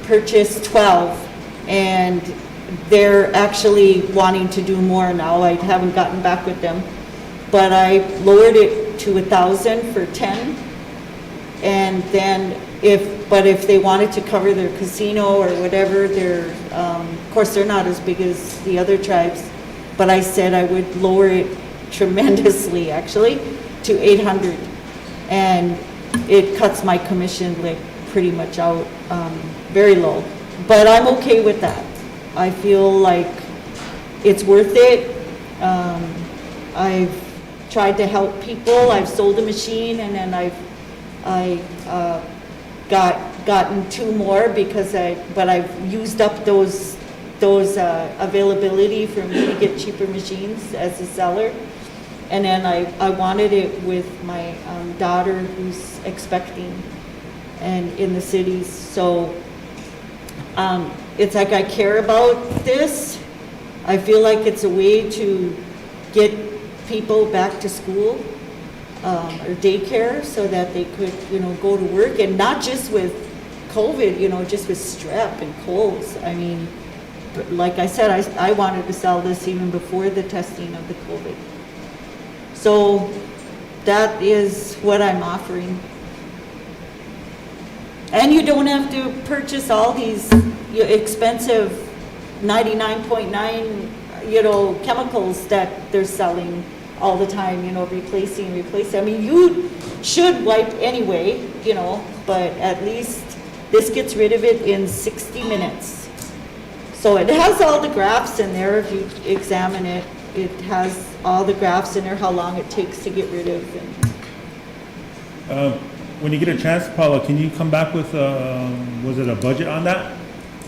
purchased 12, and they're actually wanting to do more now. I haven't gotten back with them, but I lowered it to 1,000 for 10. And then if they wanted to cover their casino or whatever, of course they're not as big as the other tribes, but I said I would lower it tremendously, actually, to 800. And it cuts my commission like pretty much out, very low. But I'm okay with that. I feel like it's worth it. I've tried to help people. I've sold a machine, and then I've gotten 2 more because I've used up those availability for me to get cheaper machines as a seller. And then I wanted it with my daughter who's expecting and in the cities. So it's like I care about this. I feel like it's a way to get people back to school or daycare so that they could, go to work, and not just with COVID, just with strep and colds. I mean, like I said, I wanted to sell this even before the testing of the COVID. So that is what I'm offering. And you don't have to purchase all these expensive 99.9, chemicals that they're selling all the time, replacing. I mean, you should wipe anyway, but at least this gets rid of it in 60 minutes. So it has all the graphs in there. If you examine it, it has all the graphs in there, how long it takes to get rid of. When you get a chance, Paula, can you come back with, was it a budget on that?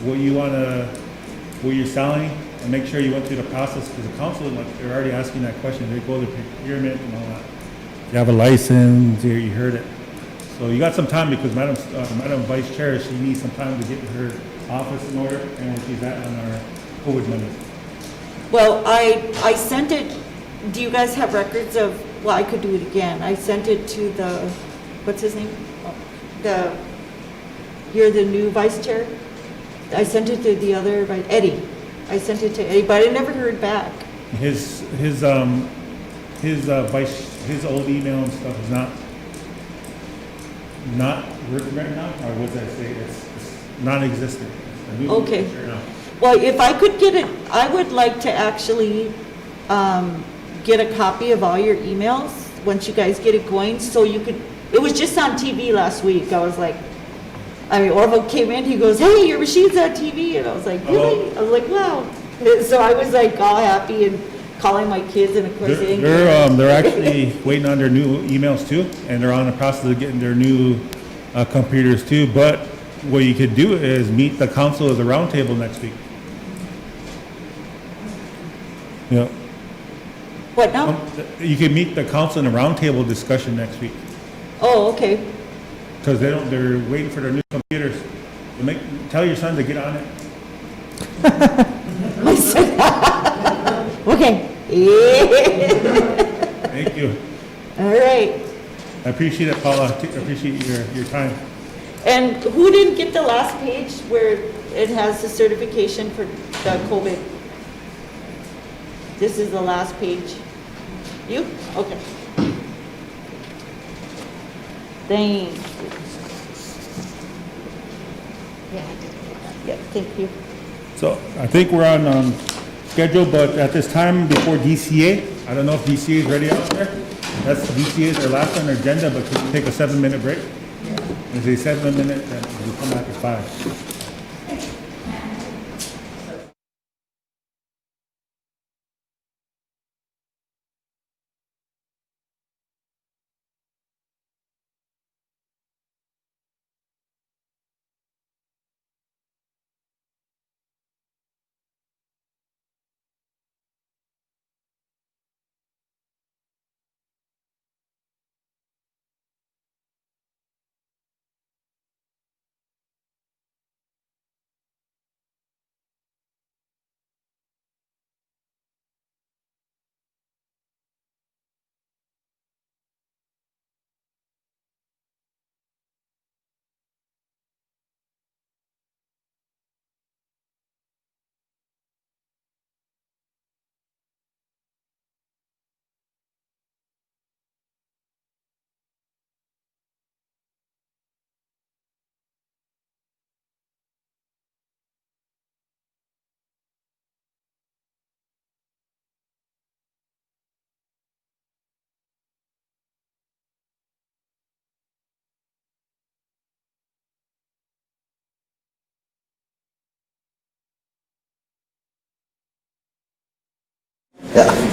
What you're selling, and make sure you went through the process, because the council, like, they're already asking that question. They go to the procurement and all that. You have a license, you heard it. So you got some time, because Madam Vice Chair, she needs some time to get her office in order, and where she's at on our COVID money. Well, I sent it. Do you guys have records of? Well, I could do it again. I sent it to the, what's his name? You're the new vice chair. I sent it to the other, Eddie. I sent it to Eddie, but I never heard back. His old email and stuff is not working right now, or what did I say? It's non-existent. Okay. Well, if I could get it, I would like to actually get a copy of all your emails once you guys get it going, so you could. It was just on TV last week. I was like, Orville came in, he goes, "Hey, your machine's on TV," and I was like, "Really?" I was like, "Wow!" So I was like all happy and calling my kids, and of course they're actually waiting on their new emails too, and they're on the process of getting their new computers too. But what you could do is meet the council at the roundtable next week. Yeah. What now? You can meet the council in a roundtable discussion next week. Oh, okay. Because they're waiting for their new computers. Tell your son to get on it. My son. Okay. Thank you. All right. I appreciate it, Paula. I appreciate your time. And who didn't get the last page where it has the certification for the COVID? This is the last page. You? Okay. Thank you. Yeah, thank you. So I think we're on schedule, but at this time before DCA, I don't know if DCA is ready out there. DCA is our last on our agenda, but can we take a 7-minute break? There's a 7-minute, and we'll come back at 5. Yeah.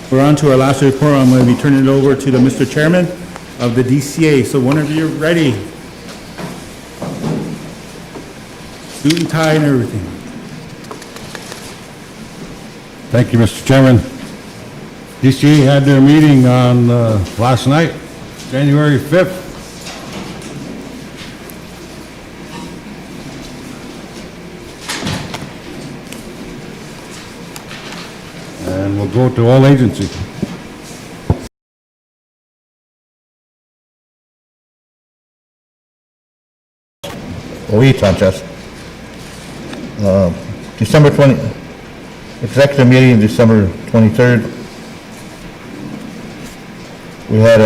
We're on to our last report. I'm going to be turning it over to the Mr. Chairman of the DCA. So whenever you're ready. Suit and tie and everything. Thank you, Mr. Chairman. DCA had their meeting on last night, January 5th. And we'll go to all agency. OE Sanchez. December 20, executive meeting, December 23rd. We had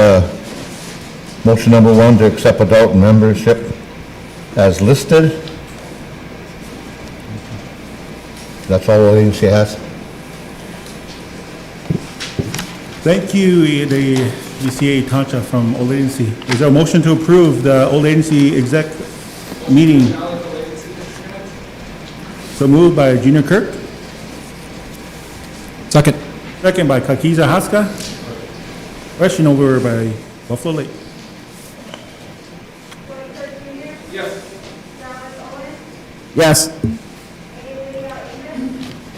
motion number 1 to accept adult membership as listed. That's all the agency has. Thank you, the DCA Tancha from Old Agency. Is there a motion to approve the Old Agency exec meeting? So moved by Junior Kirk. Second. Second by Kakiza Haska. Question over by Buffalo Lake. Yes.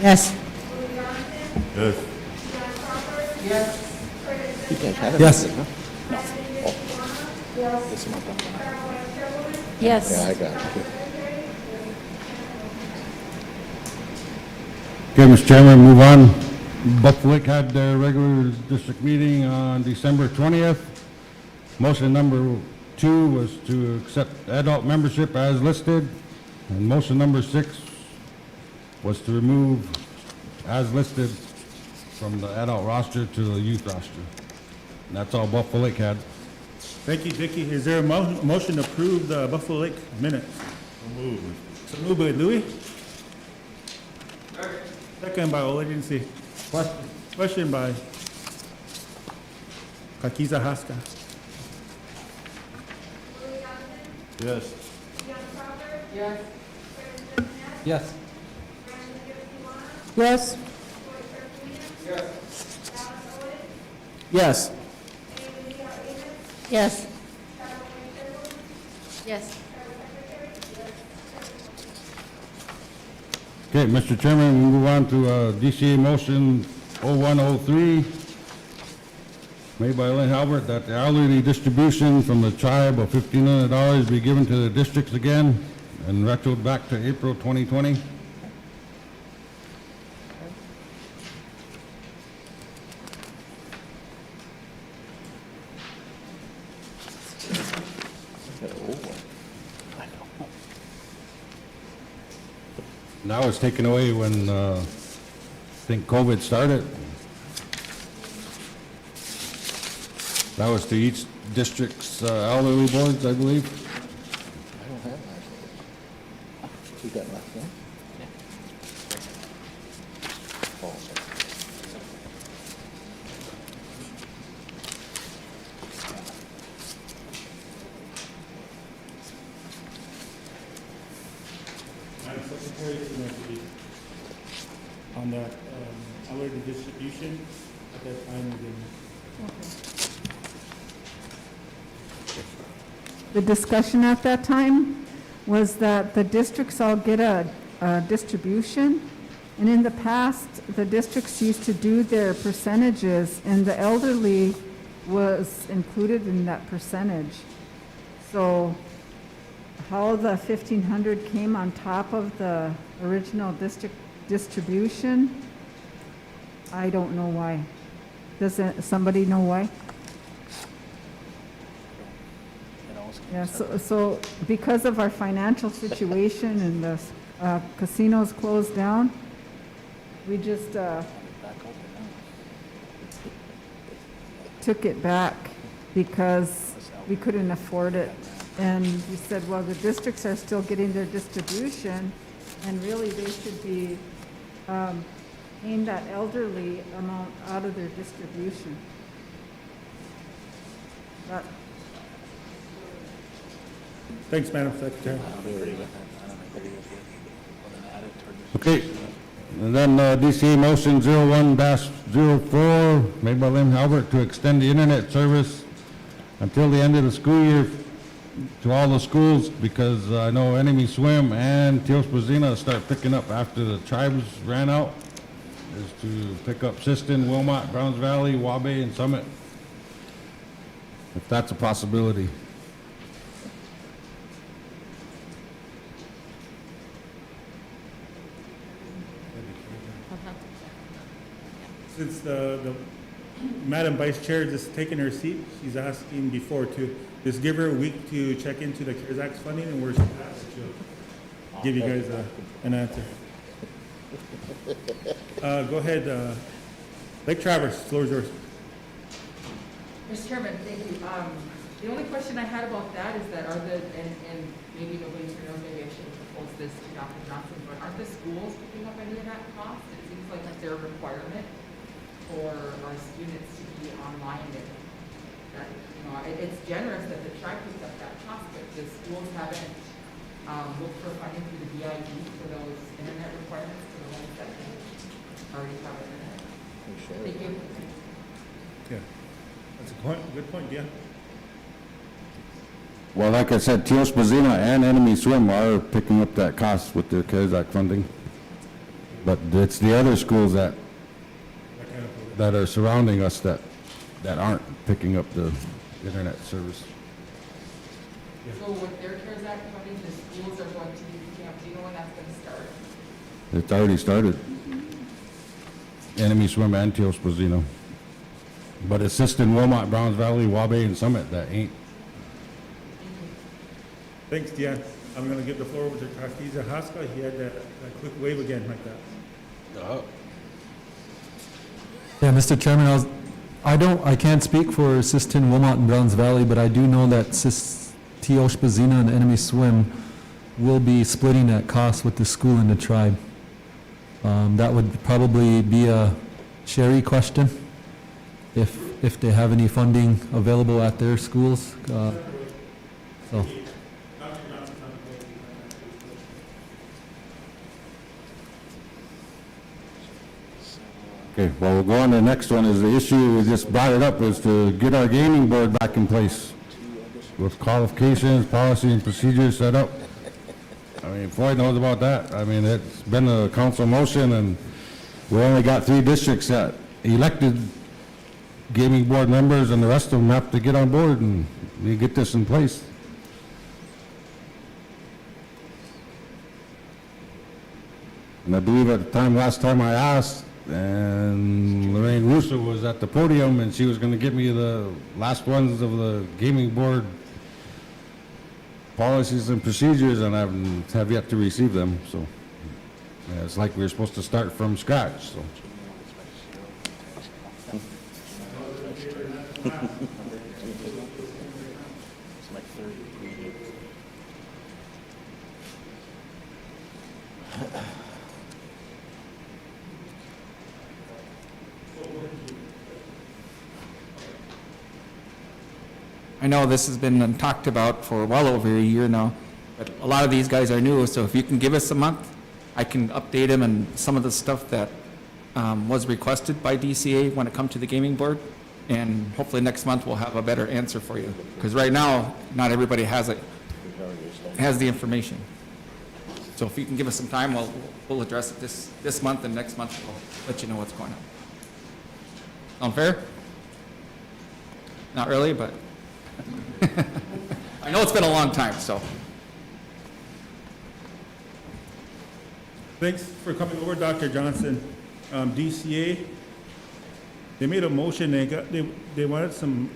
Yes. Yes. Yes. Okay, Mr. Chairman, move on. Buffalo Lake had their regular district meeting on December 20th. Motion number 2 was to accept adult membership as listed, and motion number 6 was to remove as listed from the adult roster to the youth roster. And that's all Buffalo Lake had. Thank you, Vicky. Is there a motion to approve the Buffalo Lake minutes? So moved by Louis. Second by Old Agency. Question by Kakiza Haska. Yes. Yes. Yes. Yes. Yes. Yes. Okay, Mr. Chairman, we move on to DCA motion 0103, made by Lynn Halbert, that the hourly distribution from the tribe of $1,500 be given to the districts again and retroed back to April 2020. That was taken away when I think COVID started. That was to each district's elderly boards, I believe. I don't have last name. You got last name? Madam Secretary, on that hourly distribution at that time again. The discussion at that time was that the districts all get a distribution, and in the past, the districts used to do their percentages, and the elderly was included in that percentage. So how the 1,500 came on top of the original district distribution, I don't know why. Does somebody know why? Yeah, so because of our financial situation and the casinos closed down, we just took it back because we couldn't afford it. And we said, well, the districts are still getting their distribution, and really they should be paying that elderly amount out of their distribution. That, Thanks, Madam Secretary. Okay, and then DCA motion 01-09 04, made by Lynn Halbert, to extend the internet service until the end of the school year to all the schools, because I know Enemy Swim and Teos Brazina start picking up after the tribes ran out, is to pick up Siston, Wilmot, Browns Valley, Wabe, and Summit, if that's a possibility. Since the Madam Vice Chair just taking her seat, she's asking before to just give her a week to check into the CARES Act funding, and we're she'll give you guys an answer. Go ahead, Lake Traverse, floor is yours. Mr. Chairman, thank you. The only question I had about that is that and maybe nobody here knows, maybe I should propose this to Dr. Johnson, but aren't the schools picking up any of that cost? It seems like that's their requirement for our students to be online. And that, it's generous that the tribe picks up that cost, but the schools haven't looked for funding through the BID for those internet requirements for the ones that already have internet. Thank you. Yeah, that's a good point, yeah. Well, like I said, Teos Brazina and Enemy Swim are picking up that cost with their CARES Act funding. But it's the other schools that are surrounding us that aren't picking up the internet service. So with their CARES Act funding, the schools are going to be picking up, do you know when that's going to start? It's already started. Enemy Swim and Teos Brazina. But it's Siston, Wilmot, Browns Valley, Wabe, and Summit that ain't. Thanks, Deanne. I'm gonna give the floor over to Tarkiza Haska. He had that quick wave again like that. Yeah, Mr. Chairman, I can't speak for Siston, Wilmot, and Browns Valley, but I do know that Teos Brazina and Enemy Swim will be splitting that cost with the school and the tribe. That would probably be a Sherry question, if they have any funding available at their schools. So. Okay, well, we'll go on to the next one. Is the issue, we just brought it up, is to get our gaming board back in place with qualifications, policy, and procedures set up. I mean, Floyd knows about that. I mean, it's been a council motion, and we only got 3 districts that elected gaming board members, and the rest of them have to get on board and we get this in place. And I believe at the time, last time I asked, and Lorraine Russo was at the podium, and she was going to give me the last ones of the gaming board policies and procedures, and I have yet to receive them. So yeah, it's like we're supposed to start from scratch. So. I know this has been talked about for well over a year now, but a lot of these guys are new, so if you can give us a month, I can update them and some of the stuff that was requested by DCA when it comes to the gaming board, and hopefully next month we'll have a better answer for you, because right now, not everybody has the information. So if you can give us some time, we'll address it this month, and next month we'll let you know what's going on. Sound fair? Not really, but I know it's been a long time, so. Thanks for coming over, Dr. Johnson. DCA, they made a motion, they wanted some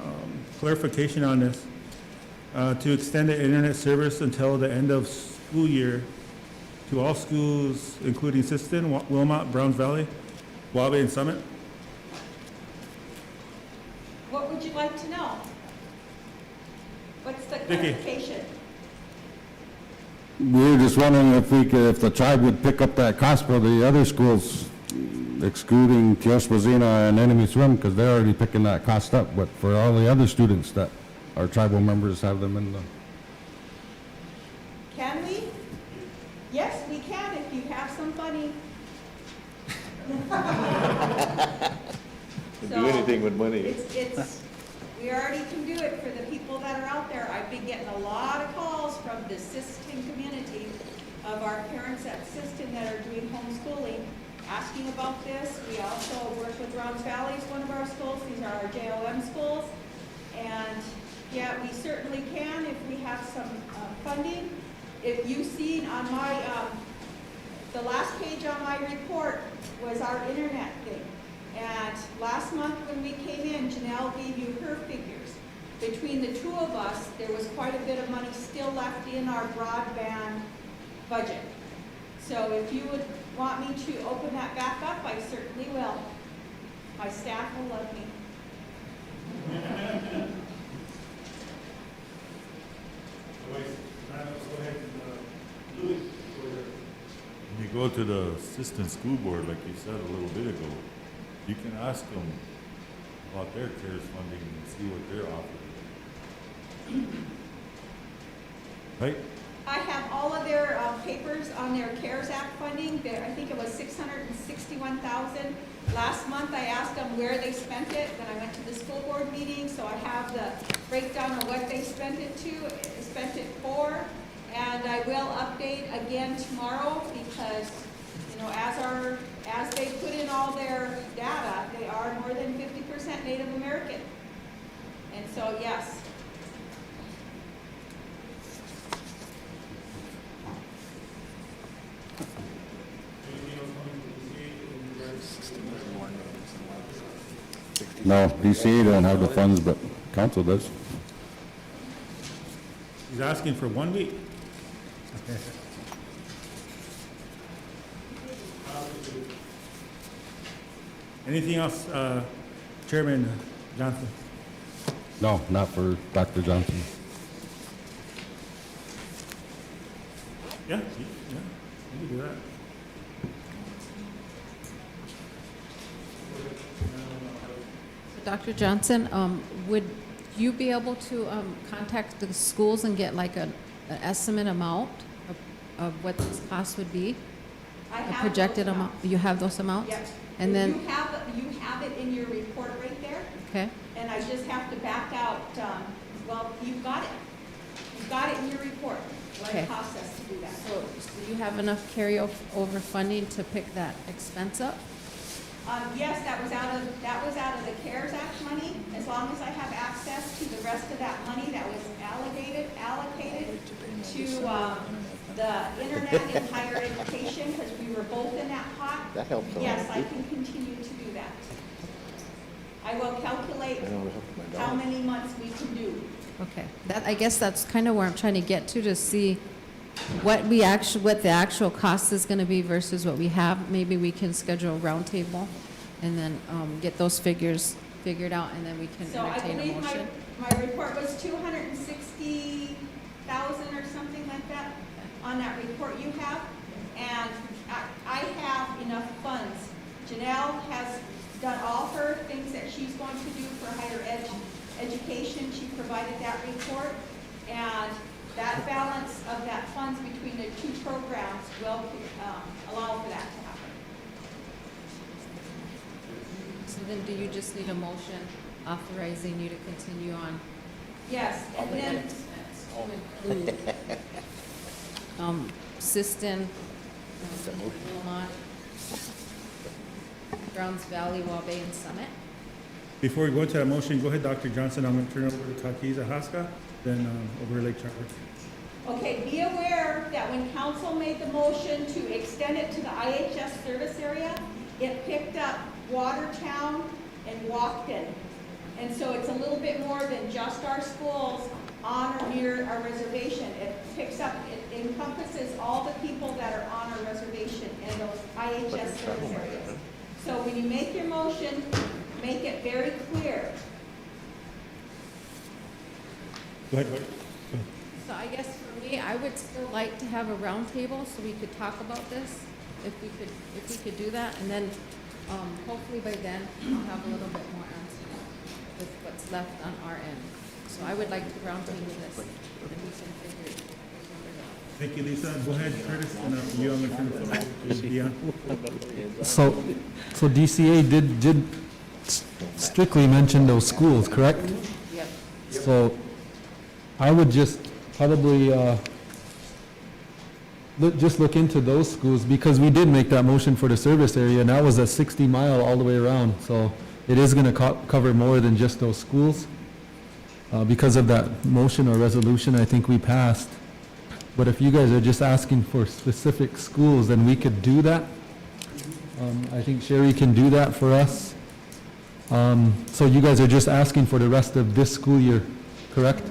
clarification on this, to extend the internet service until the end of school year to all schools, including Siston, Wilmot, Browns Valley, Wabe, and Summit. What would you like to know? What's the Vicky. clarification? We were just wondering if the tribe would pick up that cost for the other schools, excluding Teos Brazina and Enemy Swim, because they're already picking that cost up, but for all the other students that our tribal members have them in the... Can we? Yes, we can if you have some money. Can do anything with money. It's, we already can do it for the people that are out there. I've been getting a lot of calls from the Siston community of our parents at Siston that are doing homeschooling, asking about this. We also work with Browns Valley, is one of our schools. These are our JOM schools. And yeah, we certainly can if we have some funding. If you've seen on my, the last page on my report was our internet thing. And last month when we came in, Janelle gave you her figures. Between the two of us, there was quite a bit of money still left in our broadband budget. So if you would want me to open that back up, I certainly will. My staff will love me. When you go to the assistant school board, like you said a little bit ago, you can ask them about their CARES funding and see what they're offering. Right? I have all of their papers on their CARES Act funding. There, I think it was $661,000. Last month, I asked them where they spent it. Then I went to the school board meeting, so I have the breakdown of what they spent it for. And I will update again tomorrow because, you know, as they put in all their data, they are more than 50% Native American. And so, yes. No, DCA don't have the funds, but council does. He's asking for 1 week. Anything else, Chairman Johnson? No, not for Dr. Johnson. Yeah, you can do that. Dr. Johnson, would you be able to contact the schools and get like an estimate amount of what this cost would be? I A have projected those amount? amounts. You have those amounts? Yes. And then, You have it in your report right there, okay, and I just have to back out, well, you've got it. You've got it in your report, what Okay. it costs us to do that. so do you have enough carryover funding to pick that expense up? Yes, that was out of the CARES Act money, as long as I have access to the rest of that money that was allocated to, the internet and higher education, because we were both in that pot. That helps a lot. Yes, I can continue to do that. I will calculate I know it helps my how dog. many months we can do. Okay, that, I guess that's kind of where I'm trying to get to see what the actual cost is going to be versus what we have. Maybe we can schedule a roundtable and then get those figures figured out, and then we can So I entertain a believe motion. my report was 260,000 or something like that on that report you have. And I have enough funds. Janelle has done all her things that she's going to do for higher education. She provided that report. And that balance of that funds between the two programs will allow for that to happen. So then do you just need a motion authorizing you to continue on Yes, and with that then, expense to include Siston, Wilmot, Browns Valley, Wabae, and Summit? Before we go to that motion, go ahead, Dr. Johnson. I'm going to turn it over to Kakiza Haska, then over Lake Charter. okay, be aware that when council made the motion to extend it to the IHS service area, it picked up Watertown and Walkden. And so it's a little bit more than just our schools on or near our reservation. It picks up, it encompasses all the people that are on our reservation in those IHS service areas. So when you make your motion, make it very clear. Go ahead. So I guess for me, I would still like to have a roundtable so we could talk about this, if we could do that, and then, hopefully by then, I'll have a little bit more answers with what's left on our end. So I would like to roundtable this, and we can figure it out. Thank you, Lisa. Go ahead, Curtis, and you, I'm going to turn it over to Dion. So DCA did strictly mentioned those schools, correct? Yep. So I would just probably just look into those schools, because we did make that motion for the service area, and that was a 60-mile all the way around. So it is going to cover more than just those schools. Because of that motion or resolution, I think we passed. But if you guys are just asking for specific schools, then we could do that. I think Sherry can do that for us. So you guys are just asking for the rest of this school year, correct?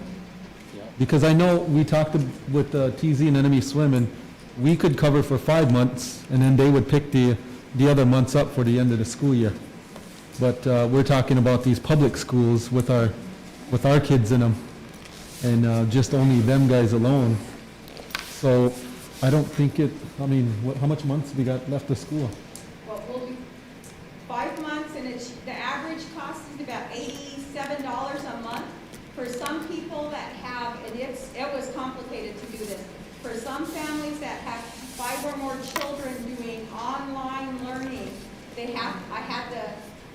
Because I know we talked with TZ and Enemy Swim, and we could cover for 5 months, and then they would pick the other months up for the end of the school year. But we're talking about these public schools with our kids in them, and just only them guys alone. So I don't think how much months we got left of school? Well, we'll be 5 months, and the average cost is about $87 a month. For some people that have, and it was complicated to do this, for some families that have 5 or more children doing online learning, I had to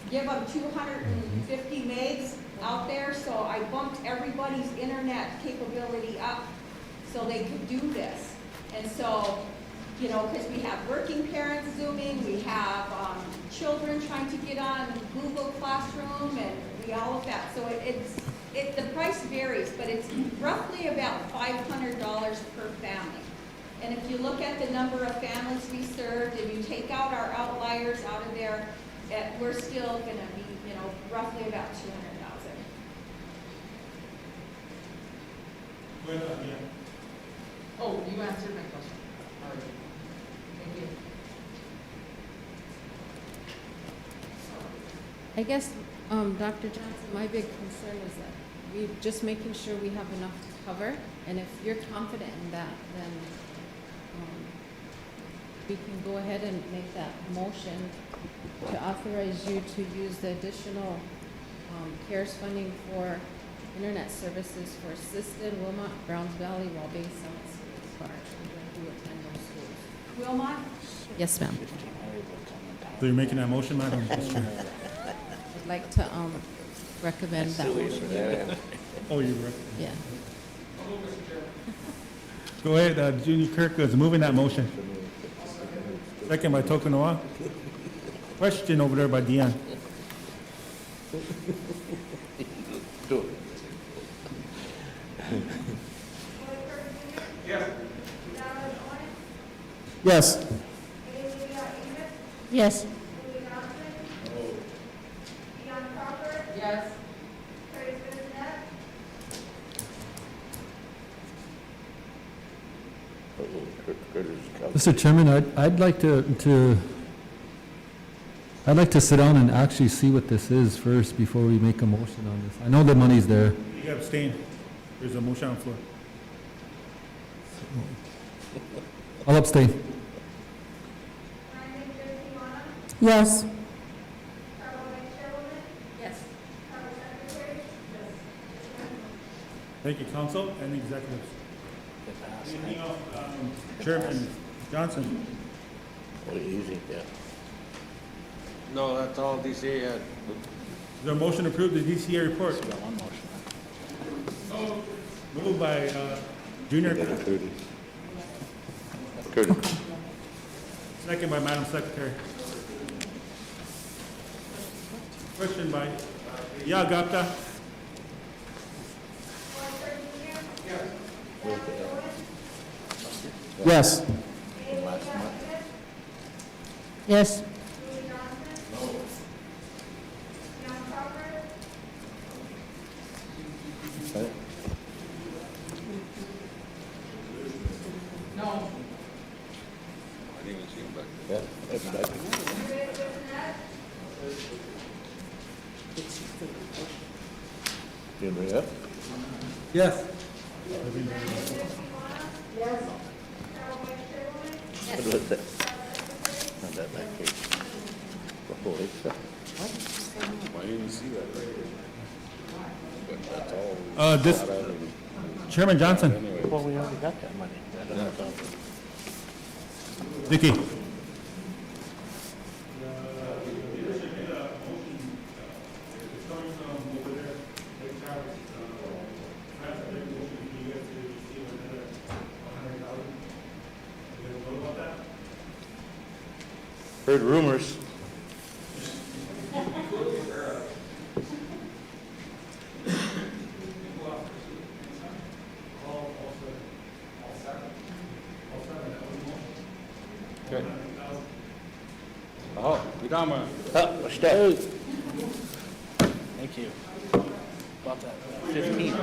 give them 250 megs out there, so I bumped everybody's internet capability up so they could do this. And so, because we have working parents Zooming, we have children trying to get on Google Classroom, and all of that. So the price varies, but it's roughly about $500 per family. And if you look at the number of families we served, and you take out our outliers out of there, we're still going to be, roughly about 200,000. Oh, you answered my question. All right. Thank you. I guess, Dr. Johnson, my big concern is that we're just making sure we have enough to cover, and if you're confident in that, then we can go ahead and make that motion to authorize you to use the additional CARES funding for internet services for Siston, Wilmot, Browns Valley, while based on its for our children who attend those schools. Wilmot? Yes, ma'am. So you're making that motion, Madam? I'd like to recommend that motion. Oh, you were. Yeah. Go ahead, Junior Kirk is moving that motion. Second by Tokunoa. Question over there by Deanne. Yes. Yes. Yes. Mr. Chairman, I'd like to sit down and actually see what this is first before we make a motion on this. I know the money's there. You can abstain. There's a motion on the floor. I'll abstain. Yes. Yes. Thank you, council and executives. Anything else, Chairman Johnson? Oh, easy, yeah. No, that's all DCA had. Is there a motion to approve the DCA report? Got one motion. Moved by Junior, Curtis. second by Madam Secretary. Question by Gupta. Yes. Last month. Yes. Right? No. Yeah, that's right. You bring it up? Yes. What was that? Not that back page. Oh, it's, I didn't see that right here. But that's all. This, thought out of- Chairman Johnson, Anyway. Well, we already got that money. Vicky. Heard rumors. Okay. Oh, you down, man? What's that? Thank you. About that, 15.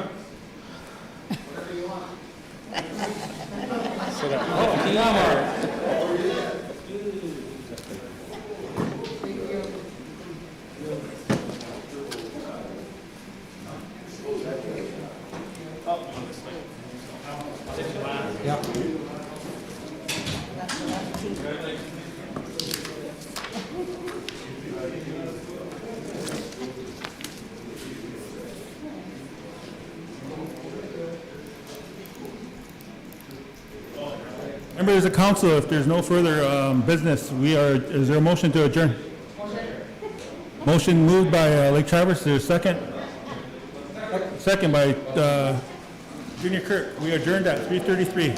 Sit down. Oh, you down, man? Yeah. Members of council, if there's no further business, is there a motion to adjourn? Motion moved by Lake Travis, there's a second? Second by Junior Kirk. We adjourned at 3:33.